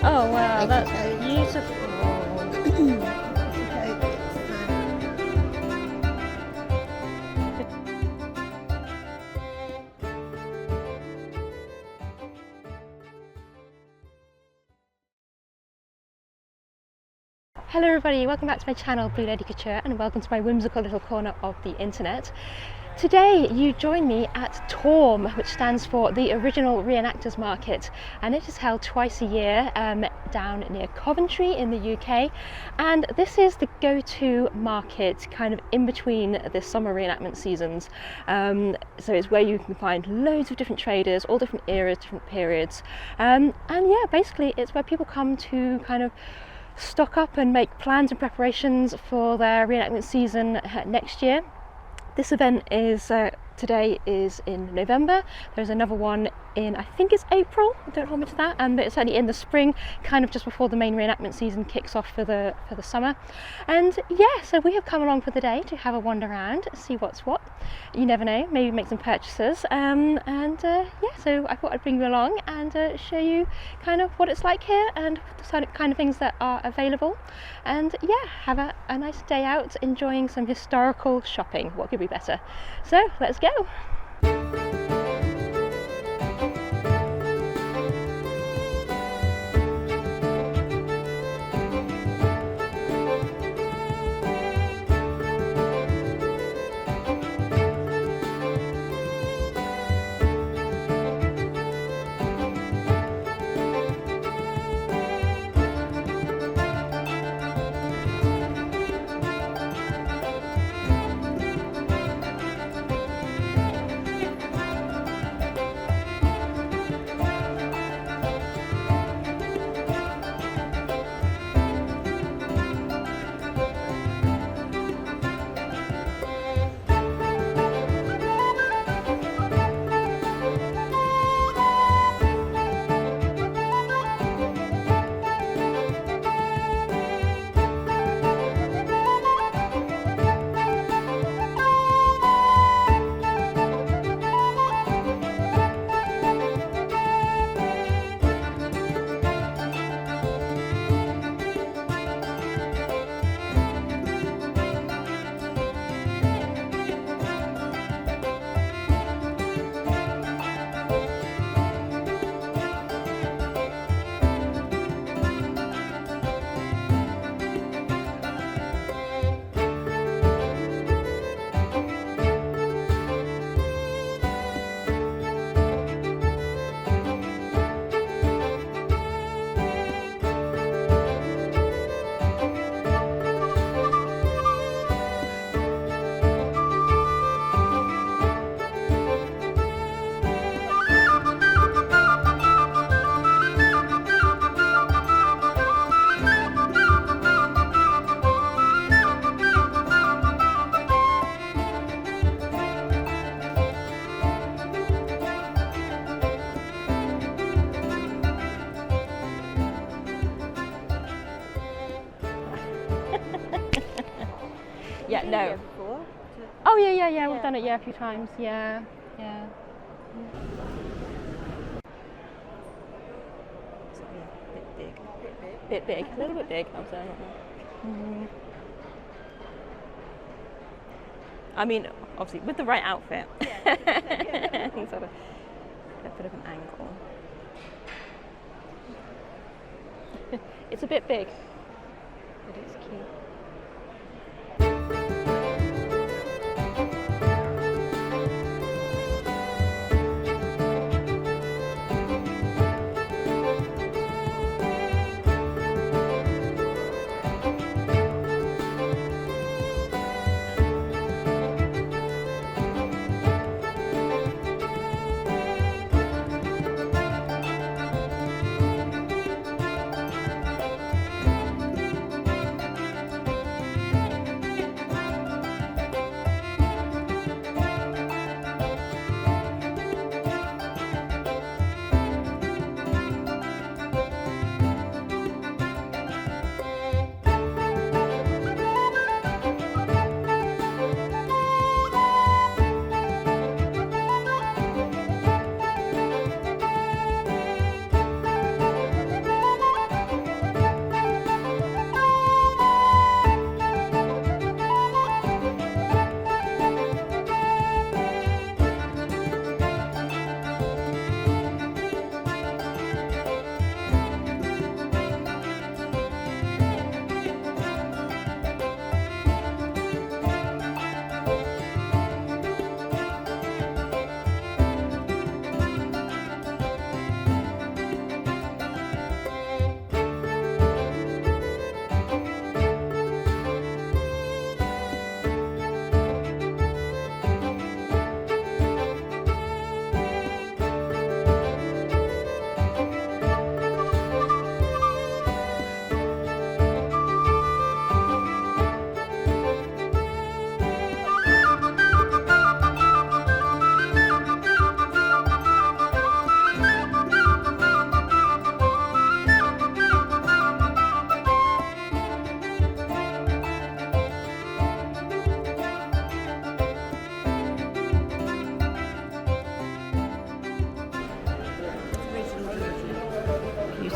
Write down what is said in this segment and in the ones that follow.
Oh wow, that's beautiful. Hello everybody, welcome back to my channel Blue Lady Couture, and welcome to my whimsical little corner of the internet. Today you join me at TORM, which stands for the Original Reenactors Market, and it is held twice a year down near Coventry in the UK, and this is the go-to market kind of in between the summer reenactment seasons. So it's where you can find loads of different traders, all different eras, different periods, and yeah, basically it's where people come to kind of stock up and make plans and preparations for their reenactment season next year. This event is today is in November. There's another one in, I think it's April, don't hold me to that, but it's only in the spring, kind of just before the main reenactment season kicks off for the summer. And yeah, so we have come along for the day to have a wander around, see what's what. You never know, maybe make some purchases. Yeah, so I thought I'd bring you along and show you kind of what it's like here and the kind of things that are available. And yeah, have a nice day out enjoying some historical shopping. What could be better? So let's go. Yeah, no. Oh yeah. We've done it a few times. Yeah. Bit big, a little bit big. I'm sorry. I mean, obviously with the right outfit. I think sort of a bit of an angle. It's a bit big, but it's cute.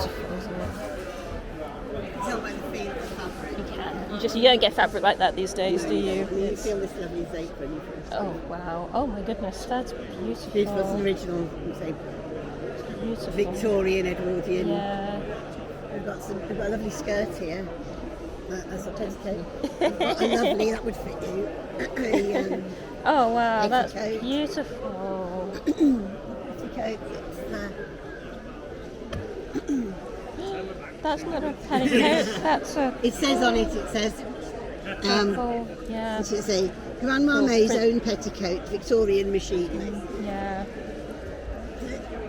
beautiful, isn't it? Tell by the feel of the fabric. You can. You don't get fabric like that these days, do you? You feel this lovely apron. Oh wow! Oh my goodness, that's beautiful. Beautiful, it's an original apron. Beautiful. Victorian, Edwardian. Yeah. We've got a lovely skirt here. That's a petticoat. We've got a lovely, that would fit you. Oh wow, that's petticoat. beautiful. Petticoat. That's not a petticoat. That's a. It says on it. It says. Yeah. It should say Grandma May's own petticoat, Victorian machine. Yeah.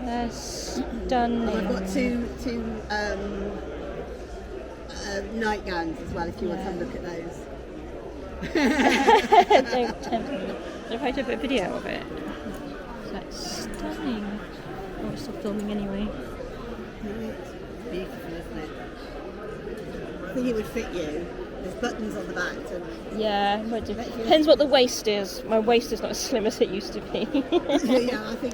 They're stunning. I've got two nightgowns as well, if you want to have a look at those. Don't tempt me. If I took a video of it, it's like stunning. Oh, it's still filming anyway. It's beautiful, isn't it? I think it would fit you. There's buttons on the back, don't there? Yeah, but it depends what the waist is. My waist is not as slim as it used to be. Yeah, I think.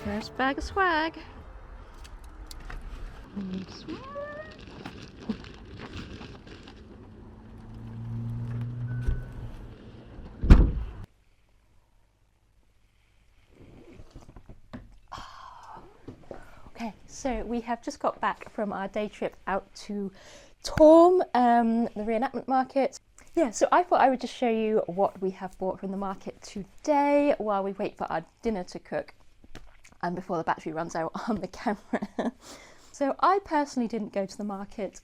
First bag of swag. Okay, so we have just got back from our day trip out to TORM, the reenactment market. Yeah, so I thought I would just show you what we have bought from the market today while we wait for our dinner to cook and before the battery runs out on the camera. So I personally didn't go to the market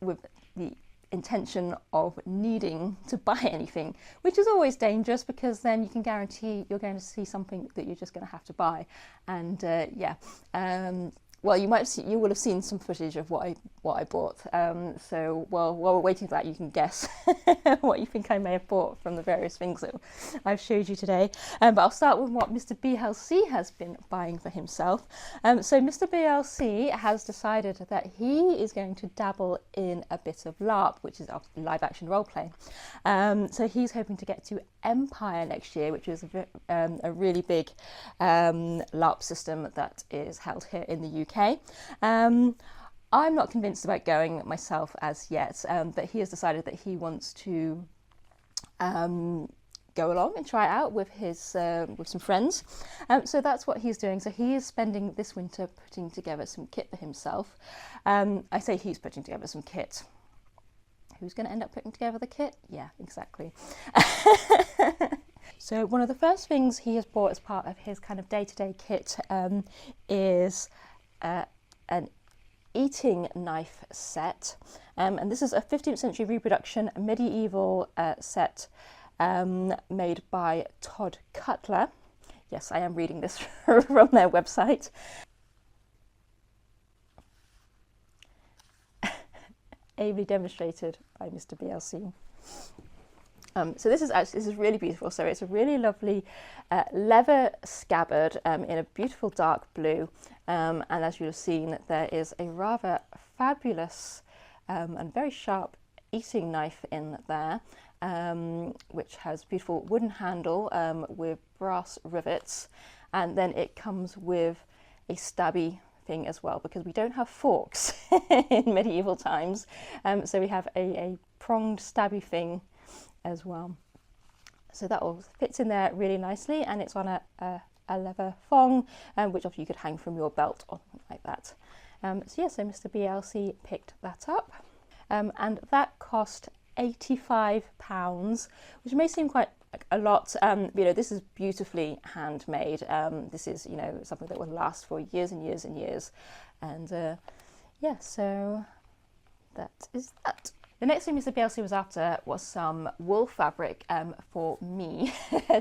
with the intention of needing to buy anything, which is always dangerous because then you can guarantee you're going to see something that you're just going to have to buy. And well, you will have seen some footage of what I bought. So while we're waiting for that, you can guess what you think I may have bought from the various things that I've showed you today. But I'll start with what Mr. BLC has been buying for himself. So Mr. BLC has decided that he is going to dabble in a bit of LARP, which is live action role play. So he's hoping to get to Empire next year, which is a really big LARP system that is held here in the UK. I'm not convinced about going myself as yet, but he has decided that he wants to go along and try it out with his with some friends. So that's what he's doing. So he is spending this winter putting together some kit for himself. I say he's putting together some kit. Who's going to end up putting together the kit? Yeah, exactly. So one of the first things he has bought as part of his kind of day-to-day kit is an eating knife set, and this is a 15th century reproduction medieval set made by Todd Cutler. Yes, I am reading this from their website. Ably demonstrated by Mr. BLC. So this is really beautiful. So it's a really lovely leather scabbard in a beautiful dark blue, and as you've seen, there is a rather fabulous and very sharp eating knife in there, which has beautiful wooden handle with brass rivets, and then it comes with a stabby thing as well, because we don't have forks in medieval times, so we have a pronged stabby thing as well. So that all fits in there really nicely, and it's on a leather thong, which obviously you could hang from your belt or something like that. So Mr. BLC picked that up, and that cost £85, which may seem quite a lot. This is beautifully handmade. This is, something that will last for years and years and years. And so that is that. The next thing Mr. BLC was after was some wool fabric for me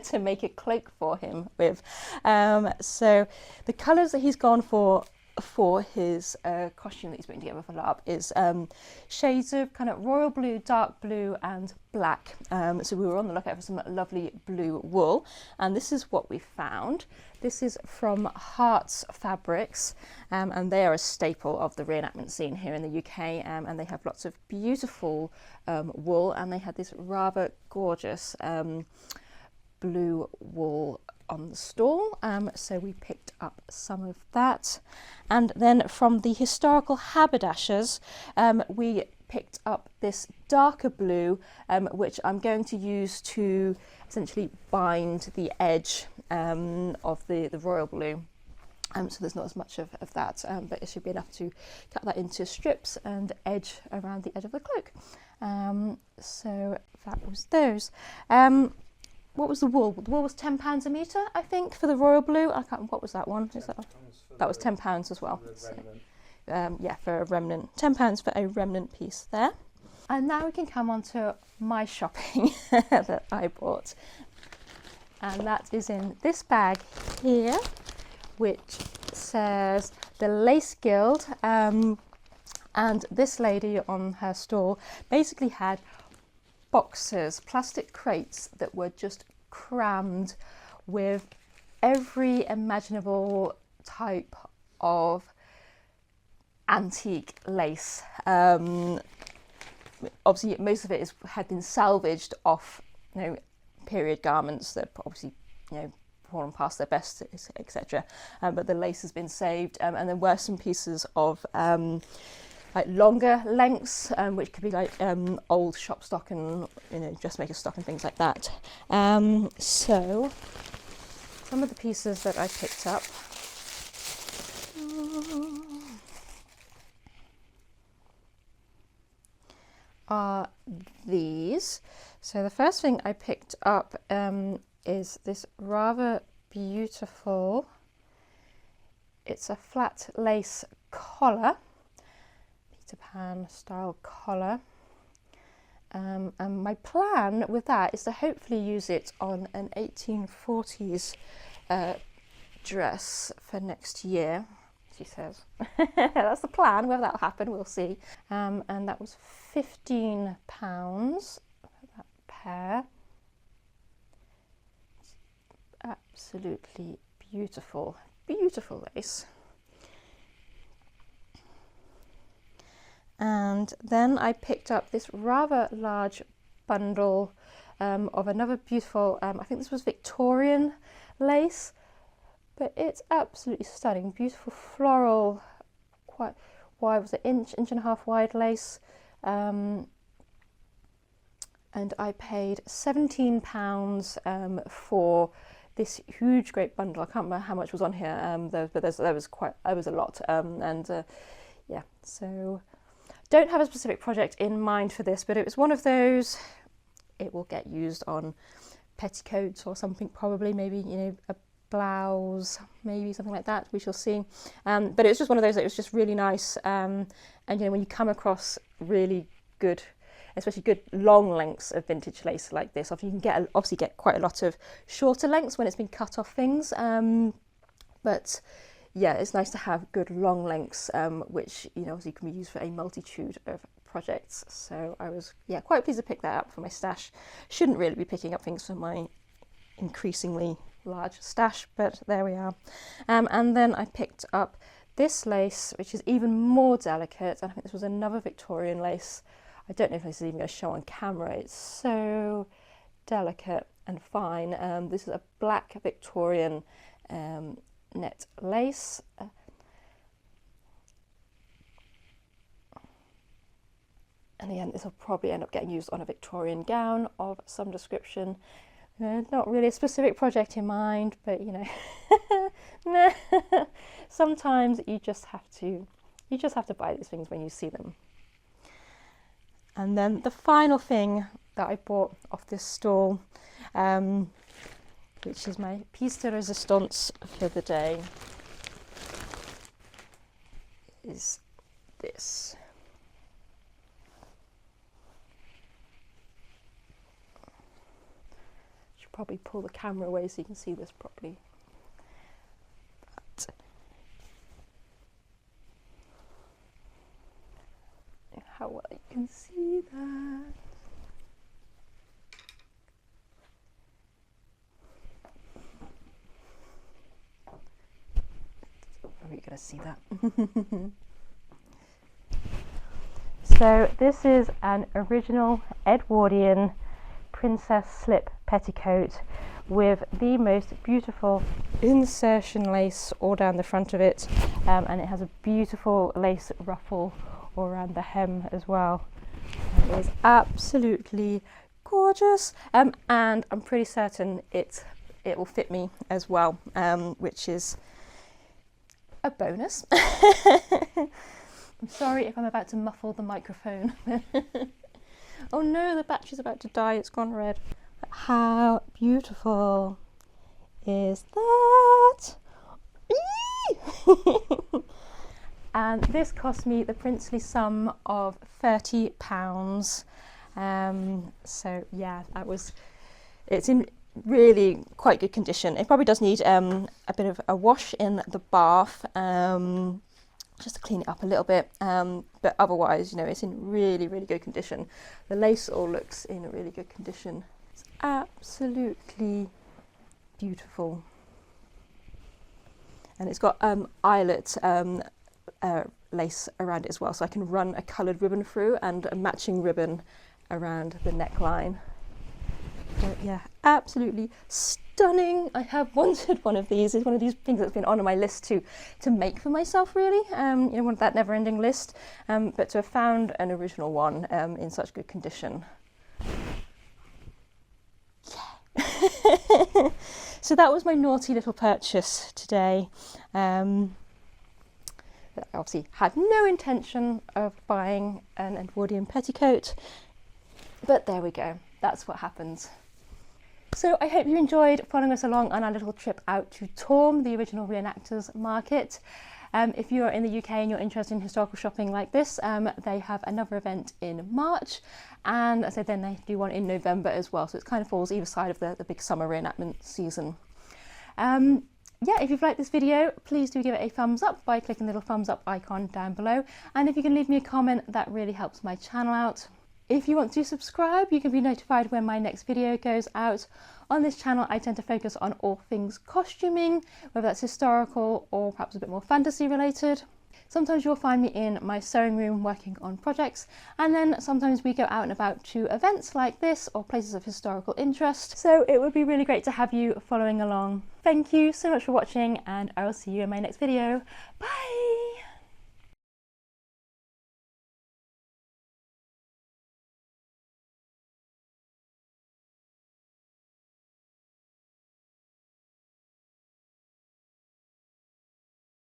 to make a cloak for him with. So the colours that he's gone for his costume that he's putting together for LARP is shades of kind of royal blue, dark blue and black. So we were on the lookout for some lovely blue wool, and this is what we found. This is from Hearts Fabrics, and they are a staple of the reenactment scene here in the UK, and they have lots of beautiful wool, and they had this rather gorgeous blue wool on the stall, so we picked up some of that. And then from the historical haberdashers, we picked up this darker blue, which I'm going to use to essentially bind the edge of the royal blue. So there's not as much of that, but it should be enough to cut that into strips and edge around the edge of the cloak. So that was those. What was the wool? The wool was £10 a metre, I think, for the royal blue. I can't. What was that one? That was £10 as well. So, for a remnant. £10 for a remnant piece there. And now we can come on to my shopping that I bought. And that is in this bag here, which says the Lace Guild. And this lady on her stall basically had boxes, plastic crates that were just crammed with every imaginable type of antique lace. Obviously, most of it had been salvaged off, period garments that obviously, fallen past their best, etc. But the lace has been saved, and there were some pieces of like longer lengths, which could be like old shop stock and dressmaker stock and things like that. So some of the pieces that I picked up are these. So the first thing I picked up is this rather beautiful, it's a flat lace collar, Peter Pan style collar, and my plan with that is to hopefully use it on an 1840s dress for next year, she says. That's the plan. Whether that'll happen, we'll see. And that was £15 for that pair. It's absolutely beautiful, beautiful lace. And then I picked up this rather large bundle of another beautiful, I think this was Victorian lace, but it's absolutely stunning. Beautiful floral, quite wide, was it inch and a half wide lace. And I paid £17 for this huge, great bundle. I can't remember how much was on here, but there was a lot. Yeah, so don't have a specific project in mind for this, but it was one of those, it will get used on petticoats or something, probably, maybe, you know, a blouse, maybe something like that, we shall see. But it was just one of those that was just really nice, and you know, when you come across really good, especially good long lengths of vintage lace like this, often you can obviously get quite a lot of shorter lengths when it's been cut off things, but yeah, it's nice to have good long lengths, which, you know, obviously can be used for a multitude of projects. So I was, yeah, quite pleased to pick that up for my stash. Shouldn't really be picking up things for my increasingly large stash, but there we are. And then I picked up this lace, which is even more delicate, and I think this was another Victorian lace. I don't know if this is even going to show on camera. It's so delicate and fine. This is a black Victorian net lace. And again, this will probably end up getting used on a Victorian gown of some description. Not really a specific project in mind, but you know, sometimes you just have to buy these things when you see them. And then the final thing that I bought off this stall, which is my piece de resistance for the day, is this. Should probably pull the camera away so you can see this properly. But how well you can see that. Are you going to see that? So this is an original Edwardian princess slip petticoat with the most beautiful insertion lace all down the front of it, and it has a beautiful lace ruffle all around the hem as well. And it is absolutely gorgeous, and I'm pretty certain it will fit me as well, which is a bonus. I'm sorry if I'm about to muffle the microphone. Oh no, the battery's about to die, it's gone red. How beautiful is that? And this cost me the princely sum of £30. So yeah, it's in really quite good condition. It probably does need a bit of a wash in the bath, just to clean it up a little bit, but otherwise, you know, it's in really, really good condition. The lace all looks in really good condition. It's absolutely beautiful. And it's got eyelet lace around it as well, so I can run a coloured ribbon through and a matching ribbon around the neckline. But yeah, absolutely stunning. I have wanted one of these. It's one of these things that's been on my list to make for myself, really. You know, one of that never-ending list. But to have found an original one in such good condition. Yeah. So that was my naughty little purchase today. I obviously had no intention of buying an Edwardian petticoat, but there we go. That's what happens. So I hope you enjoyed following us along on our little trip out to TORM, the original Re-enactors market. If you are in the UK and you're interested in historical shopping like this, they have another event in March, and as I said, then they do one in November as well, so it kind of falls either side of the big summer reenactment season. Yeah, if you've liked this video, please do give it a thumbs up by clicking the little thumbs up icon down below, and if you can leave me a comment, that really helps my channel out. If you want to subscribe, you can be notified when my next video goes out. On this channel, I tend to focus on all things costuming, whether that's historical or perhaps a bit more fantasy related. Sometimes you'll find me in my sewing room working on projects, and then sometimes we go out and about to events like this or places of historical interest. So it would be really great to have you following along. Thank you so much for watching, and I will see you in my next video. Bye!